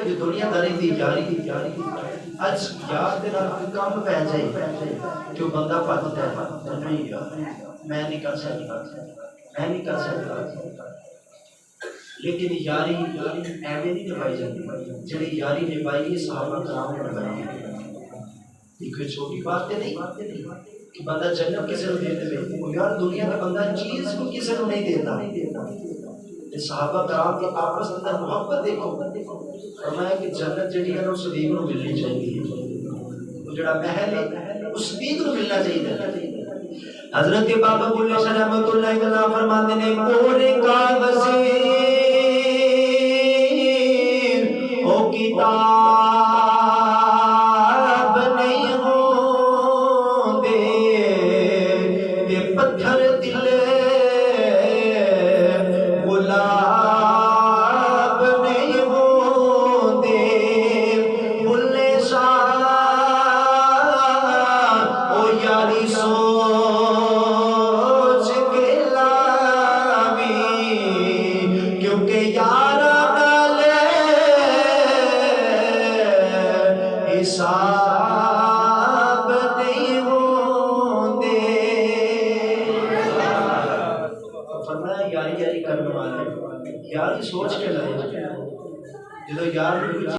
جو دنیا داری دی یاری اج یار دے نال کوئی کم پہ جائے جو بندہ بھجدا ہے نہیں یار میں نہیں کر سکتا میں نہیں کر سکتا لیکن یاری ایویں نہیں نبھائی جاتی جڑی یاری نبھائی صحابہ کرام نے نبھائی یہ کوئی چھوٹی بات نہیں کہ بندہ جنت کسی کو دے دے وہ یار دنیا کا بندہ چیز کو کسی کو نہیں دیتا صحابہ کرام کی آپس اندر محبت دیکھو فرمایا کہ جنت جڑی ہے اس صدیق کو ملنی چاہیے وہ جڑا محل ہے اس صدیق کو ملنا چاہیے حضرت بابا بلے شاہ رحمۃ اللہ علیہ فرماتے ہیں پورے کاغذ او کتاب نہیں ہوندے تے پتھر دل گلاب نہیں ہوندے بلے شاہ او یاری سوچ کے لاوی کیونکہ یارا حساب نہیں ہوندے فرمایا یاری یاری کرنے والے یاری سوچ کے لائے جدو یار